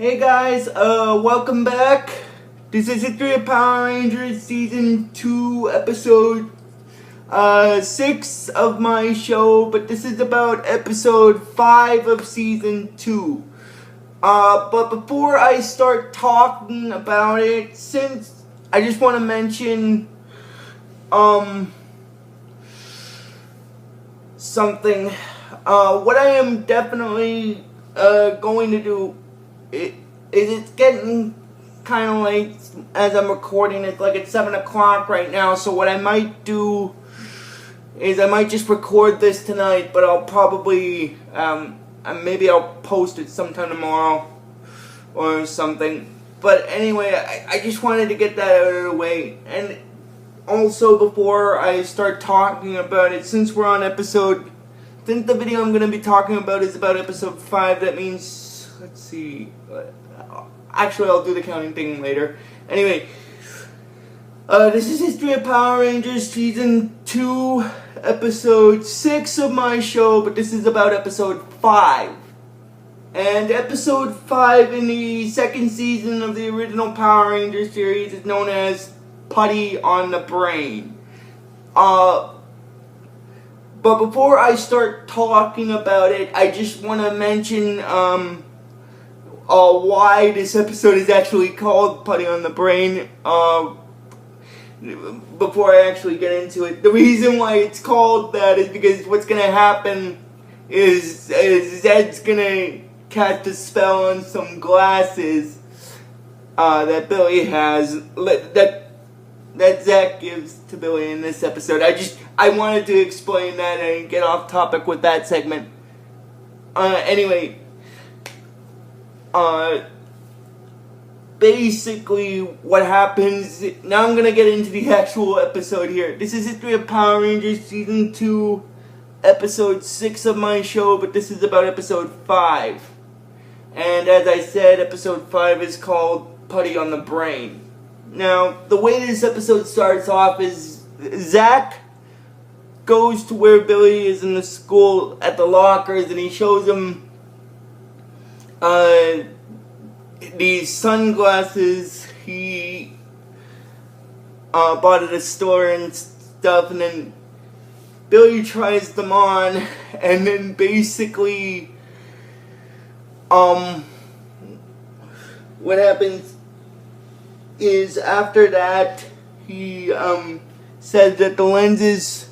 Hey guys, welcome back. This is History of Power Rangers Season 2, Episode 6 of my show, but this is about Episode 5 of Season 2. But before I start talking about it, since I just want to mention, something. What I am definitely, going to do it's getting kind of late as I'm recording. It's like it's 7 o'clock right now, so what I might do is I might just record this tonight, but I'll probably, maybe I'll post it sometime tomorrow or something. But anyway, I just wanted to get that out of the way. And also, before I start talking about it, since we're on since the video I'm going to be talking about is about Episode 5, that means, let's see, actually I'll do the counting thing later. Anyway, this is History of Power Rangers Season 2, Episode 6 of my show, but this is about Episode 5. And Episode 5 in the second season of the original Power Rangers series is known as Putty on the Brain. But before I start talking about it, I just want to mention why this episode is actually called Putty on the Brain. Before I actually get into it, the reason why it's called that is because what's going to happen is Zedd's going to cast a spell on some glasses that Billy has, that Zack gives to Billy in this episode. I wanted to explain that and get off topic with that segment. Anyway, basically what happens, now I'm gonna get into the actual episode here. This is History of Power Rangers Season 2, Episode 6 of my show, but this is about Episode 5. And as I said, Episode 5 is called Putty on the Brain. Now, the way this episode starts off is Zack goes to where Billy is in the school at the lockers, and he shows him these sunglasses he bought at a store and stuff, and then Billy tries them on, and then basically what happens is after that he said that the lenses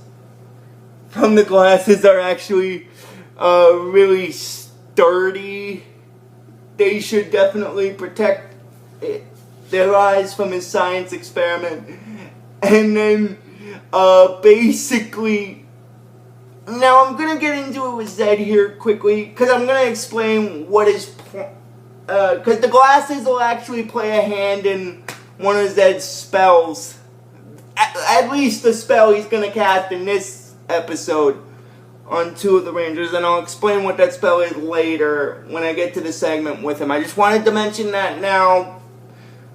from the glasses are actually really sturdy. They should definitely protect their eyes from his science experiment. And then basically, now I'm gonna get into it with Zedd here quickly, because I'm gonna explain what is, because the glasses will actually play a hand in one of Zedd's spells. At least the spell he's gonna cast in this episode on two of the Rangers, and I'll explain what that spell is later when I get to the segment with him. I just wanted to mention that now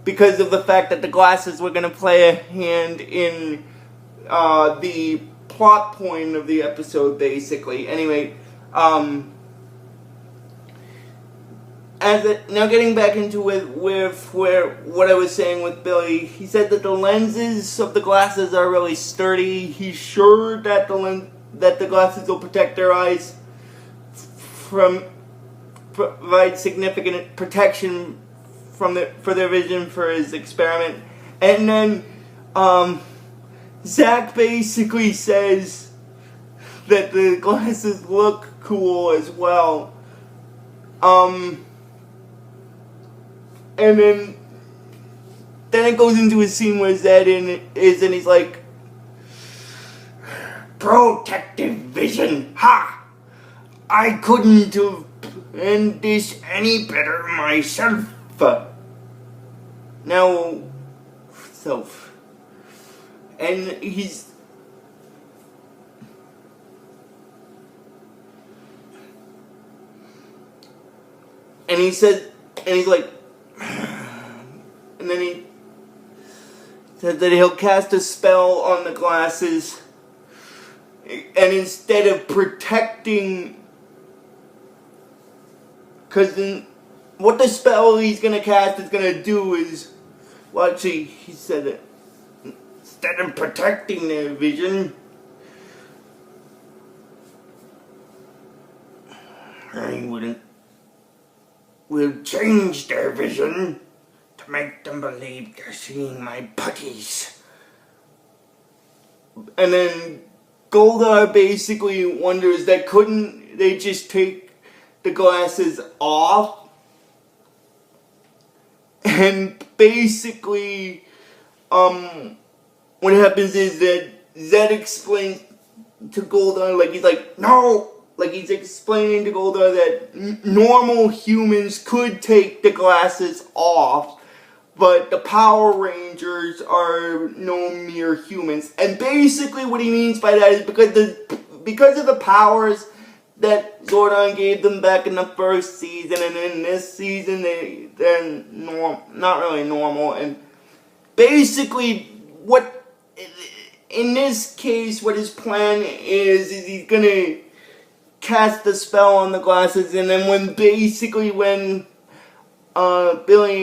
because of the fact that the glasses were gonna play a hand in the plot point of the episode, basically. Anyway, now getting back into with what I was saying with Billy, he said that the lenses of the glasses are really sturdy. He's sure that the glasses will protect their eyes provide significant protection for their vision for his experiment. And then Zack basically says that the glasses look cool as well. And then it goes into a scene where Zedd is, and he's like, "Protective vision, ha! I couldn't have planned this any better myself." Now, and he's, and he said, and he's like, and then he said that he'll cast a spell on the glasses, and instead of protecting, because what the spell he's gonna cast is gonna do is, well, actually, he said it. Instead of protecting their vision, will change their vision to make them believe they're seeing my putties. And then Goldar basically wonders that couldn't they just take the glasses off? And basically, what happens is that Zedd explains to Goldar, like, he's like, no! Like, he's explaining to Goldar that normal humans could take the glasses off, but the Power Rangers are no mere humans. And basically what he means by that is because of the powers that Zordon gave them back in the first season, and in this season they're not really normal. And basically what, in this case, what his plan is he's gonna cast the spell on the glasses, and then when Billy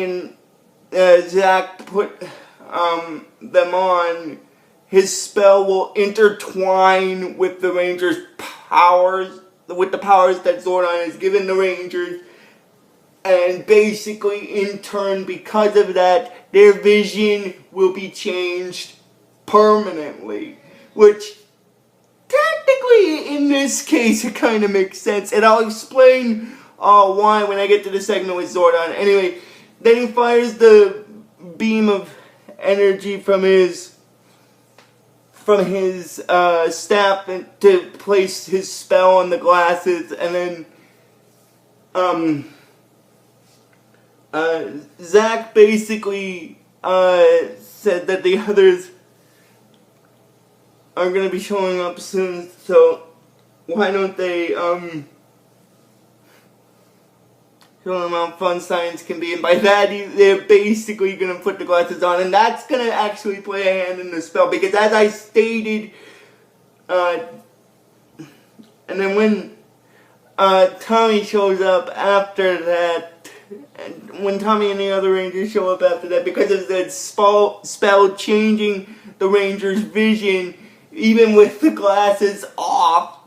and Zack put them on, his spell will intertwine with the Rangers' powers, with the powers that Zordon has given the Rangers, and basically in turn, because of that, their vision will be changed permanently, which technically in this case it kind of makes sense, and I'll explain why when I get to the segment with Zordon. Anyway, then he fires the beam of energy from his staff to place his spell on the glasses, and then Zack basically said that the others are going to be showing up soon, so why don't they show them how fun science can be. And by that, they're basically going to put the glasses on, and that's going to actually play a hand in the spell, because as I stated, and then when Tommy shows up after that, and when Tommy and the other Rangers show up after that, because of the spell changing the Rangers' vision, even with the glasses off,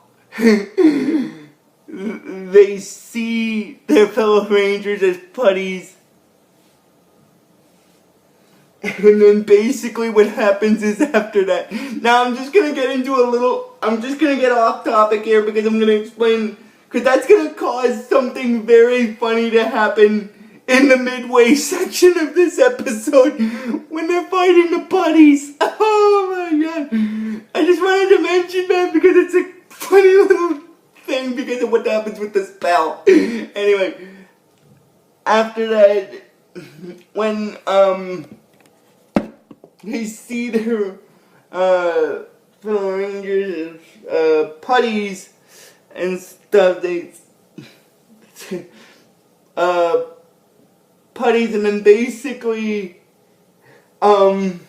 they see their fellow Rangers as putties. And then basically what happens is after that. Now I'm just going to get off topic here, because I'm going to explain, because that's going to cause something very funny to happen in the midway section of this episode when they're fighting the putties. Oh my god. I just wanted to mention that because it's a funny little thing because of what happens with the spell. Anyway, after that, when they see their fellow Rangers putties and stuff, they putties, and then basically the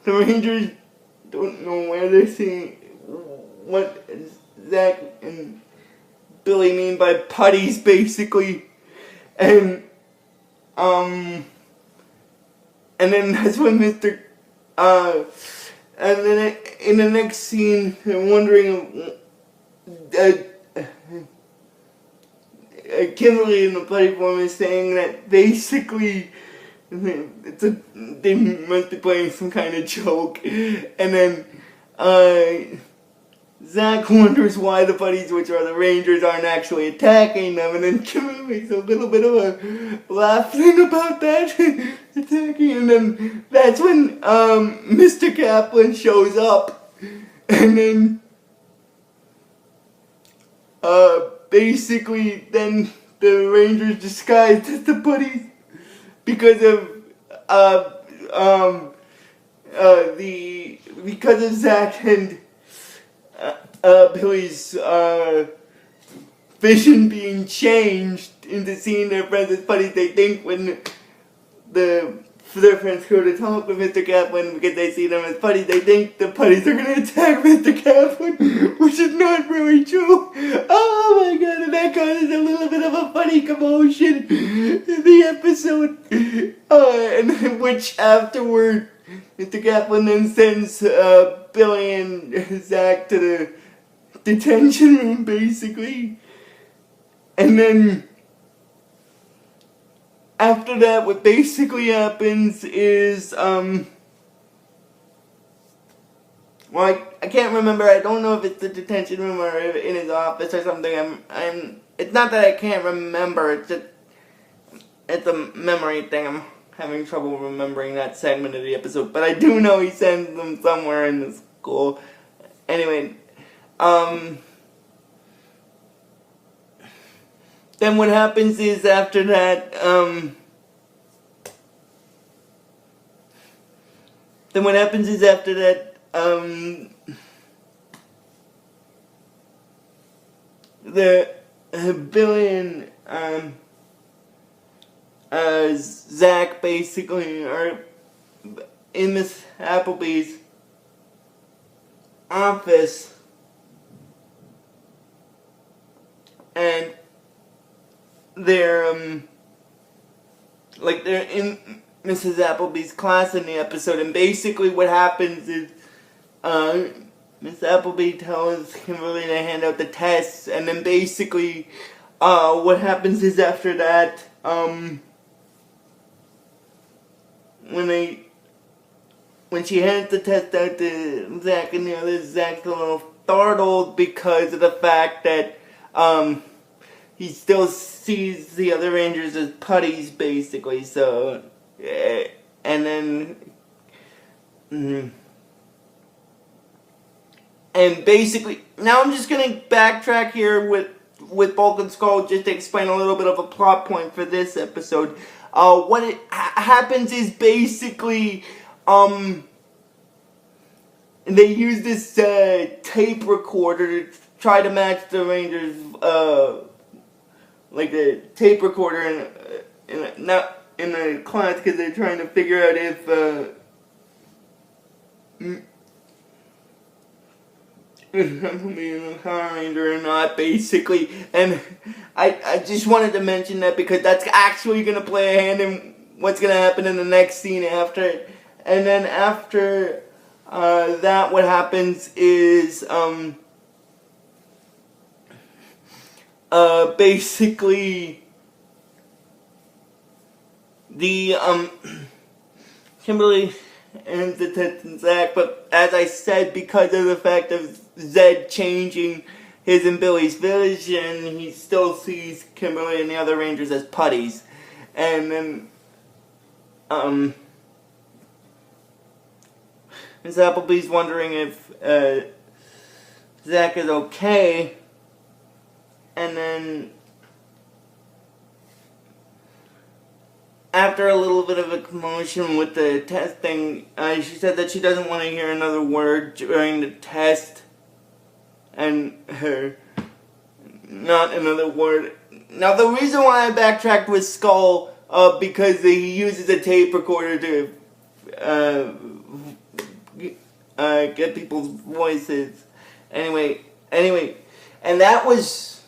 Rangers don't know where they're seeing what Zack and Billy mean by putties, basically, and then that's when and then in the next scene, they're wondering, Kimberly in the putty form is saying that basically they must be playing some kind of joke, and then Zack wonders why the putties, which are the Rangers, aren't actually attacking them, and then Kimberly makes a little bit of a laugh thing about that, attacking, and then that's when Mr. Kaplan shows up, and then basically then the Rangers disguised as the putties because of Zack and Billy's vision being changed into seeing their friends as putties. They think when their friends go to talk with Mr. Kaplan, because they see them as putties, they think the putties are going to attack Mr. Kaplan, which is not really true. Oh my god, and that causes a little bit bit of a funny commotion in the episode, and which afterward, Mr. Kaplan then sends Billy and Zack to the detention room, basically. And then after that, what basically happens is, well, I can't remember. I don't know if it's the detention room or in his office or something. It's not that I can't remember. It's a memory thing. I'm having trouble remembering that segment of the episode. But I do know he sends them somewhere in the school. Anyway, then what happens is after that, the Billy and Zack basically are in Miss Appleby's office, and they're in Mrs. Appleby's class in the episode, and basically what happens is Miss Appleby tells Kimberly to hand out the tests, and then basically what happens is after that, when she hands the test out to Zack and the others, Zack's a little startled because of the fact that he still sees the other Rangers as putties, basically. So, and then, and basically, now I'm just gonna backtrack here with Bulk and Skull just to explain a little bit of a plot point for this episode. What happens is basically, they use this tape recorder to try to match the Rangers, like a tape recorder not in the class, because they're trying to figure out if I'm being a Power Ranger or not, basically. And I just wanted to mention that because that's actually going to play a hand in what's going to happen in the next scene after. And then after that, what happens is basically the Kimberly and the Tits and Zack, but as I said, because of the fact of Zedd changing his and Billy's vision, he still sees Kimberly and the other Rangers as putties. And then Miss Appleby's wondering if Zack is okay, and then after a little bit of a commotion with the testing, she said that she doesn't want to hear another word during the test, and not another word. Now, the reason why I backtracked with Skull, because he uses a tape recorder to get people's voices. Anyway, and that was,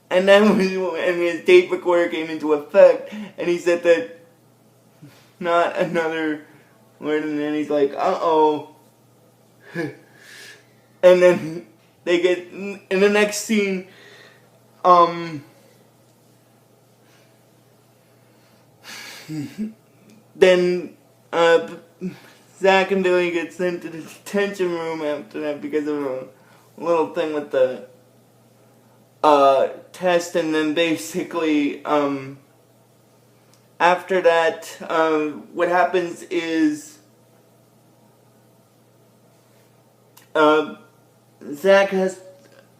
and then when his tape recorder came into effect, and he said that not another word, and then he's like, uh-oh. And then they get, in the next scene, then Zack and Billy get sent to the detention room after that because of a little thing with the test, and then basically after that, what happens is Zack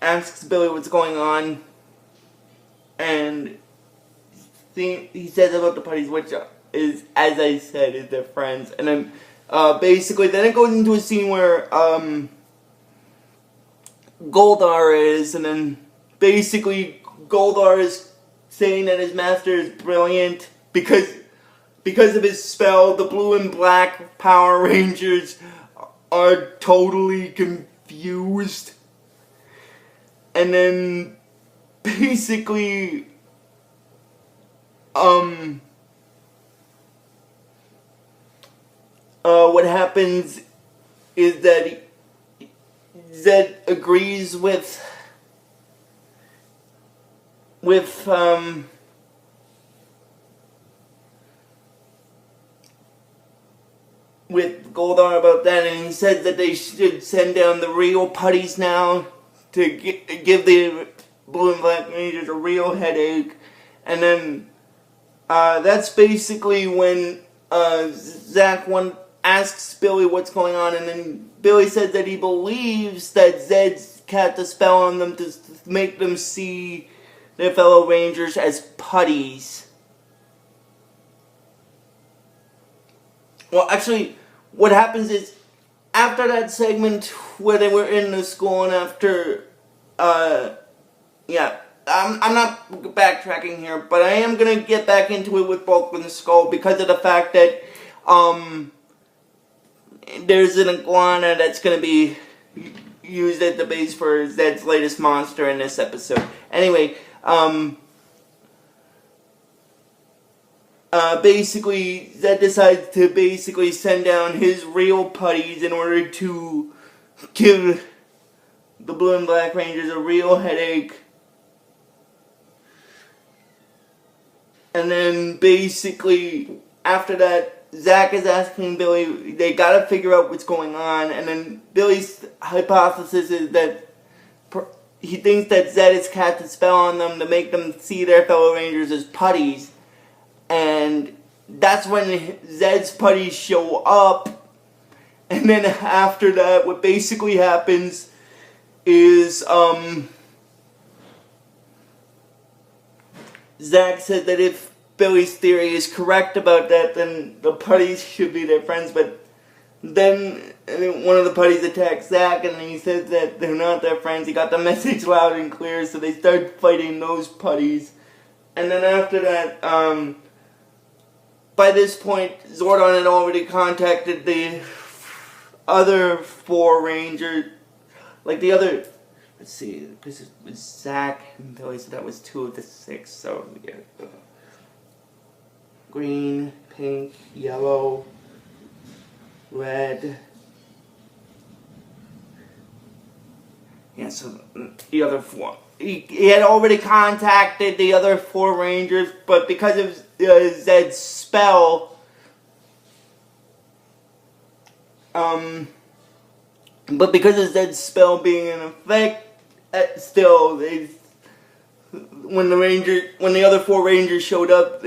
asks Billy what's going on, and he says about the putties, which is, as I said, is their friends. And then basically then it goes into a scene where Goldar is, and then basically Goldar is saying that his master is brilliant because of his spell. The blue and black Power Rangers are totally confused. And then basically what happens is that Zedd agrees with Goldar about that, and he said that they should send down the real putties now to give the Blue and Black Rangers a real headache. And then that's basically when Zack asks Billy what's going on, and then Billy said that he believes that Zedd's cast a spell on them to make them see their fellow Rangers as putties. Well, actually, what happens is, after that segment where they were in the school and after, I'm not backtracking here, but I am going to get back into it with Bulk and Skull because of the fact that, there's an iguana that's going to be used as the base for Zedd's latest monster in this episode. Anyway, basically, Zedd decides to basically send down his real putties in order to give the Blue and Black Rangers a real headache. And then basically, after that, Zack is asking Billy, they gotta figure out what's going on, and then Billy's hypothesis is that he thinks that Zedd has cast a spell on them to make them see their fellow Rangers as putties. And that's when Zedd's putties show up. And then after that, what basically happens is, Zack said that if Billy's theory is correct about that, then the putties should be their friends. But then one of the putties attacks Zack, and he says that they're not their friends. He got the message loud and clear, so they start fighting those putties. And then after that, by this point, Zordon had already contacted the other 4 Rangers. Like the other, let's see, because it was Zack and Billy, so that was 2 of the 6. So we get green, pink, yellow, red. Yeah, so the other 4. He had already contacted the other 4 Rangers, but because of Zedd's spell, being in effect, still, when the other 4 Rangers showed up,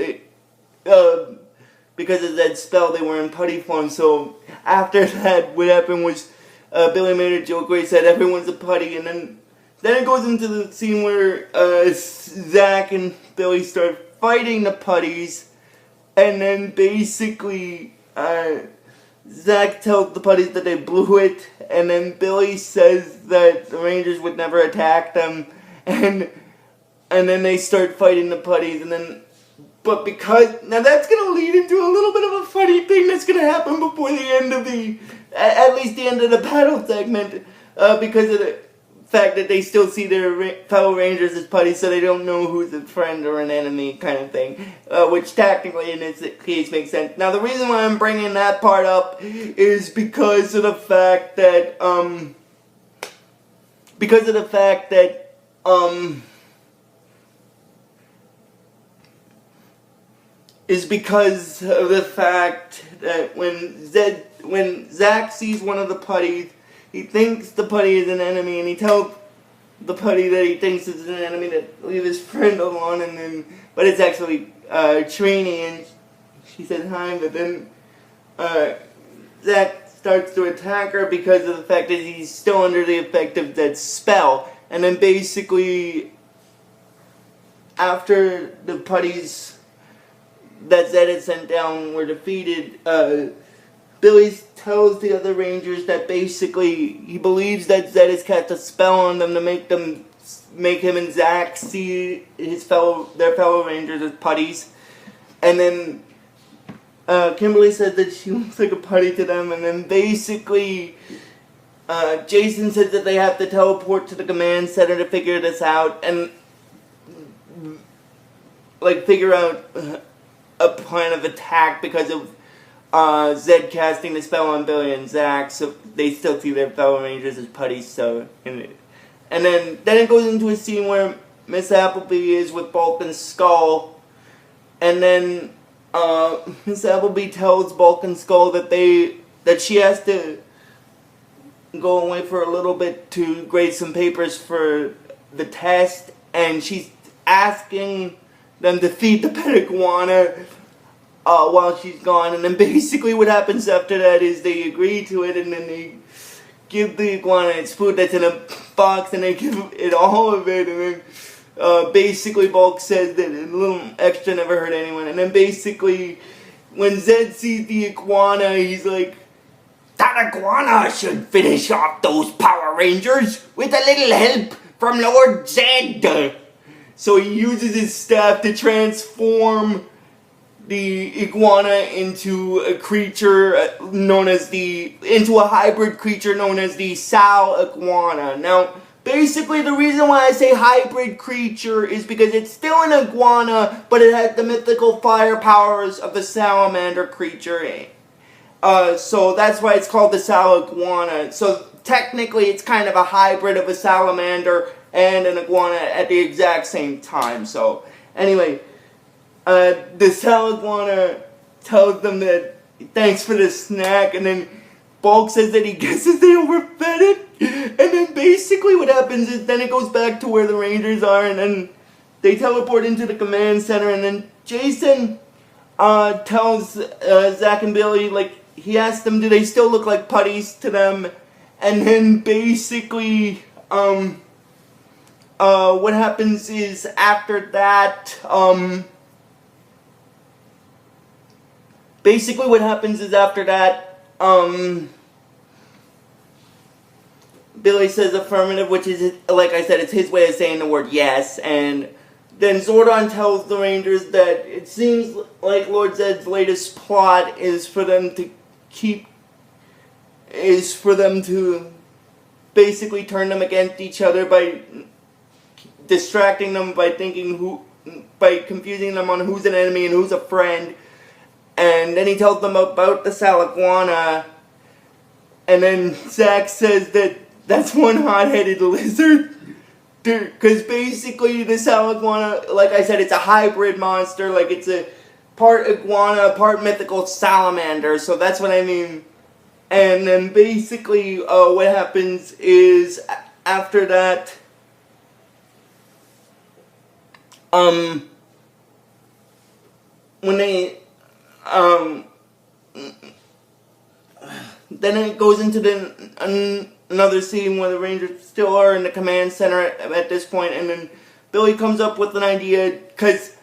because of Zedd's spell, they were in putty form. So after that, what happened was Billy made a joke where he said everyone's a putty, and then it goes into the scene where Zack and Billy start fighting the putties, and then basically Zack tells the putties that they blew it, and then Billy says that the Rangers would never attack them, and then they start fighting the putties, and then, but because, now that's going to lead into a little bit of a funny thing that's going to happen before the end of at least the end of the battle segment, because of the fact that they still see their fellow Rangers as putties, so they don't know who's a friend or an enemy kind of thing, which technically in this case makes sense. Now the reason why I'm bringing that part up is because of the fact that, when Zack sees one of the putties, he thinks the putty is an enemy, and he tells the putty that he thinks is an enemy to leave his friend alone, but it's actually Trini, and she said hi, but then Zack starts to attack her because of the fact that he's still under the effect of that spell. And then basically, after the putties that Zedd had sent down were defeated, Billy tells the other Rangers that basically he believes that Zedd has cast a spell on them to make him and Zack see their fellow Rangers as putties. And then Kimberly said that she looks like a putty to them, and then basically Jason said that they have to teleport to the command center to figure this out, and like figure out a plan of attack because of Zedd casting the spell on Billy and Zack, so they still see their fellow Rangers as putties. So, and then it goes into a scene where Miss Appleby is with Bulk and Skull, and then Miss Appleby tells Bulk and Skull that she has to go away for a little bit to grade some papers for the test, and she's asking them to feed the pet iguana while she's gone. And then basically what happens after that is they agree to it, and then they give the iguana its food that's in a box, and they give it all of it, and then basically Bulk says that a little extra never hurt anyone. And then basically when Zedd sees the iguana, he's like, "That iguana should finish off those Power Rangers with a little help from Lord Zedd." So he uses his staff to transform the iguana into a creature into a hybrid creature known as the Saligauna. Now, basically the reason why I say hybrid creature is because it's still an iguana, but it has the mythical fire powers of the salamander creature. So that's why it's called the Saligauna. So technically it's kind of a hybrid of a salamander and an iguana at the exact same time. So anyway, the Saligauna tells them that thanks for the snack, and then Bulk says that he guesses they overfed it. And then basically what happens is then it goes back to where the Rangers are, and then they teleport into the command center, and then Jason tells Zack and Billy, like, he asks them, do they still look like putties to them? And then basically what happens is after that, Billy says affirmative, which is, like I said, it's his way of saying the word yes, and then Zordon tells the Rangers that it seems like Lord Zedd's latest plot is for them to basically turn them against each other by distracting them, by confusing them on who's an enemy and who's a friend. And then he tells them about the Saligauna, and then Zack says that that's one hot-headed lizard. Because basically the Saligauna, like I said, it's a hybrid monster. Like, it's a part iguana, part mythical salamander. So that's what I mean. And then basically what happens is after that, when they, then it goes into another scene where the Rangers still are in the command center at this point, and then Billy comes up with an idea, because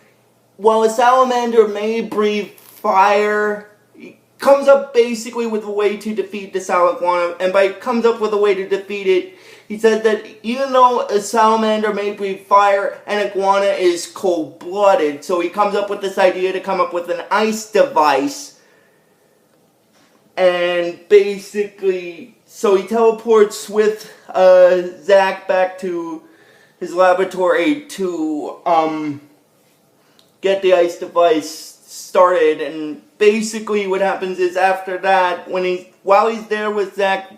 while a salamander may breathe fire, he comes up basically with a way to defeat the Saligauna, and by comes up with a way to defeat it, he says that even though a salamander may breathe fire, an iguana is cold-blooded, so he comes up with this idea to come up with an ice device. And basically, so he teleports with Zack back to his laboratory to get the ice device started. And basically what happens is after that, while he's there with Zack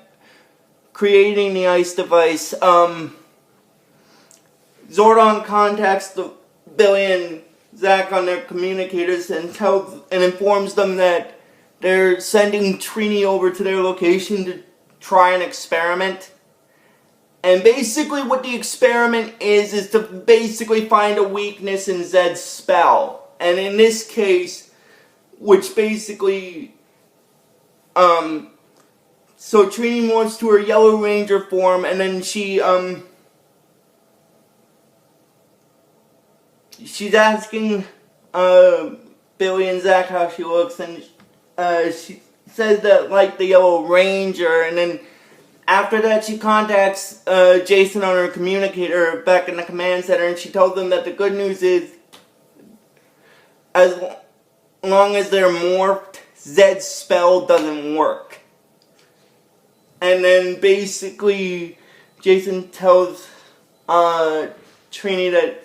creating the ice device, Zordon contacts Billy and Zack on their communicators and informs them that they're sending Trini over to their location to try an experiment. And basically what the experiment is to basically find a weakness in Zedd's spell. And in this case, which basically, so Trini morphs to her Yellow Ranger form, and then she's asking Billy and Zack how she looks, and she says that, like, the Yellow Ranger, and then after that she contacts Jason on her communicator back in the command center, and she tells them that the good news is, as long as they're morphed, Zedd's spell doesn't work. And then basically Jason tells Trini that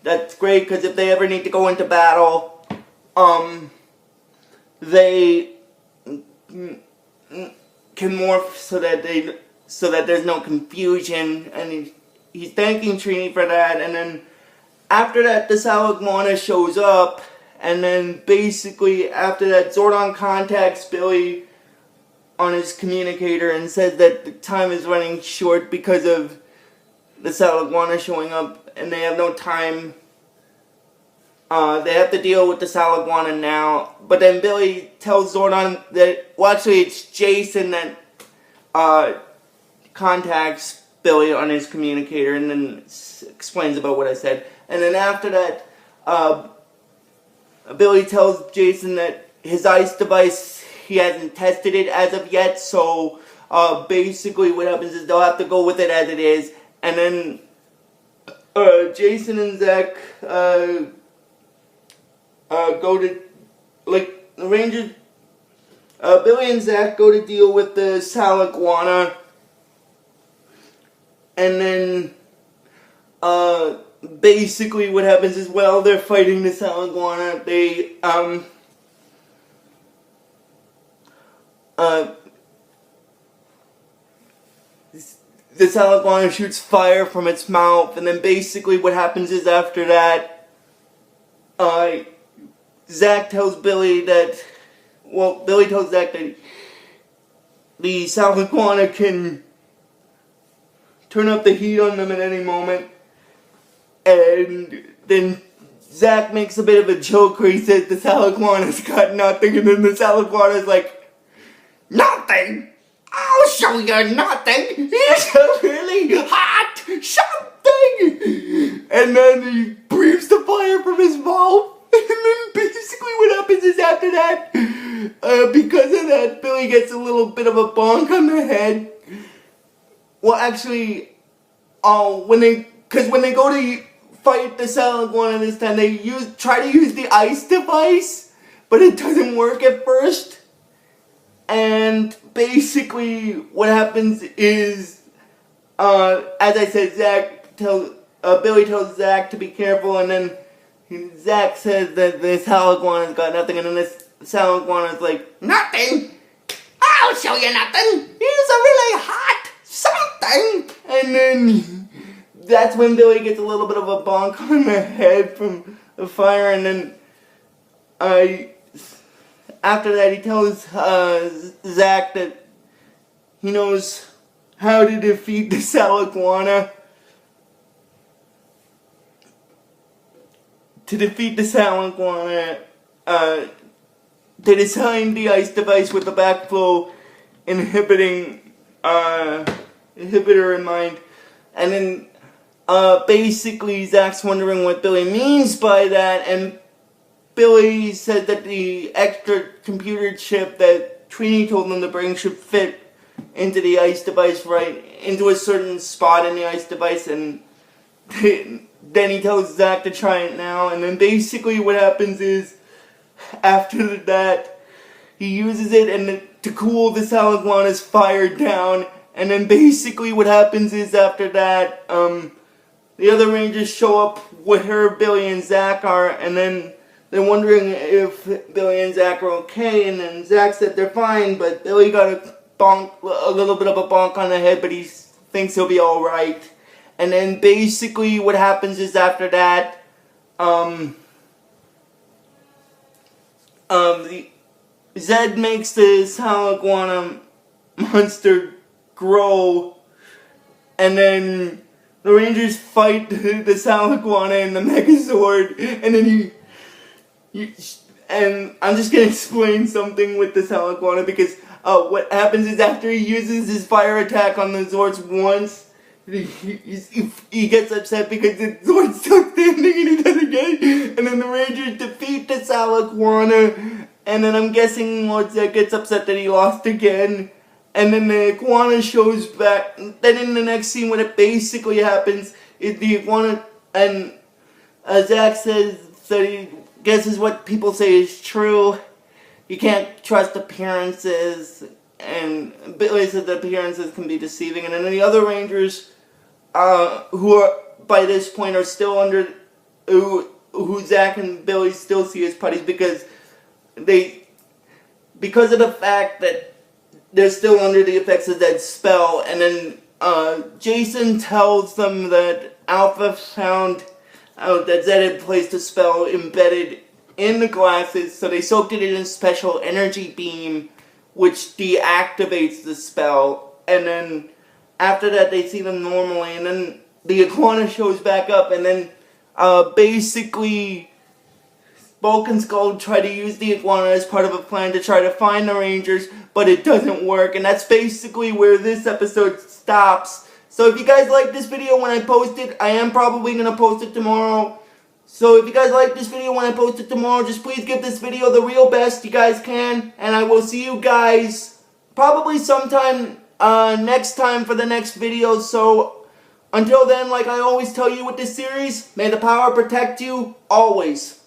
that's great, because if they ever need to go into battle, they can morph so that there's no confusion, and he's thanking Trini for that. And then after that, the Saligauna shows up, and then basically after that, Zordon contacts Billy on his communicator and says that the time is running short because of the Saligauna showing up, and they have no time. They have to deal with the Saligauna now. But then Billy tells Zordon that, well, actually it's Jason that contacts Billy on his communicator, and then explains about what I said. And then after that, Billy tells Jason that his ice device, he hasn't tested it as of yet, so basically what happens is they'll have to go with it as it is. And then Jason and Zack go to, like, the Rangers, Billy and Zack go to deal with the Saligauna. And then basically what happens is, while they're fighting the Saligauna, they the Saligauna shoots fire from its mouth, and then basically what happens is, after that, Zack tells Billy that, well, Billy tells Zack that the Saligauna can turn up the heat on them at any moment. And then Zack makes a bit of a joke where he says the Saligauna''s got nothing, and then the Saligauna''s like, nothing? I'll show you nothing! It's a really hot something! And then he breathes the fire from his mouth. And then basically what happens is, after that, because of that, Billy gets a little bit of a bonk on the head. Well, actually, when they go to fight the Saligauna this time, they try to use the ice device, but it doesn't work at first. And basically what happens is, as I said, Billy tells Zack to be careful, and then Zack says that the Saligauna''s got nothing, and then this Saligauna''s like, nothing? I'll show you nothing! It's a really hot something! And then that's when Billy gets a little bit of a bonk on the head from the fire, and then after that he tells Zack that he knows how to defeat the Saligauna. To defeat the Saligauna, they designed the ice device with the backflow inhibitor in mind. And then basically Zack's wondering what Billy means by that, and Billy said that the extra computer chip that Trini told them to bring should fit into the ice device, right into a certain spot in the ice device, and then he tells Zack to try it now. And then basically what happens is, after that, he uses it and to cool the Saligauna''s fire down. And then basically what happens is, after that, the other Rangers show up where Billy and Zack are, and then they're wondering if Billy and Zack are okay, and then Zack said they're fine, but Billy got a little bit of a bonk on the head, but he thinks he'll be alright. And then basically what happens is, after that, Zedd makes the Saligauna monster grow, and then the Rangers fight the Saligauna and the Megazord, and then and I'm just gonna explain something with the Saligauna, because what happens is, after he uses his fire attack on the Zords once, he gets upset because the Zord's still standing and he doesn't get it, and then the Rangers defeat the Saligauna, and then I'm guessing Lord Zedd gets upset that he lost again, and then the iguana shows back. Then in the next scene, what it basically happens is the iguana, and Zack says that he guesses what people say is true. You can't trust appearances, and Billy said that appearances can be deceiving, and then the other Rangers, who are by this point are still under who Zack and Billy still see as putties because of the fact that they're still under the effects of that spell. And then Jason tells them that Alpha found out that Zedd had placed a spell embedded in the glasses, so they soaked it in a special energy beam which deactivates the spell. And then after that they see them normally, and then the iguana shows back up, and then basically Bulk and Skull try to use the iguana as part of a plan to try to find the Rangers, but it doesn't work, and that's basically where this episode stops. So if you guys like this video when I post it, I am probably going to post it tomorrow. So if you guys like this video when I post it tomorrow, just please give this video the real best you guys can, and I will see you guys probably sometime next time for the next video. So until then, like I always tell you with this series, may the power protect you always.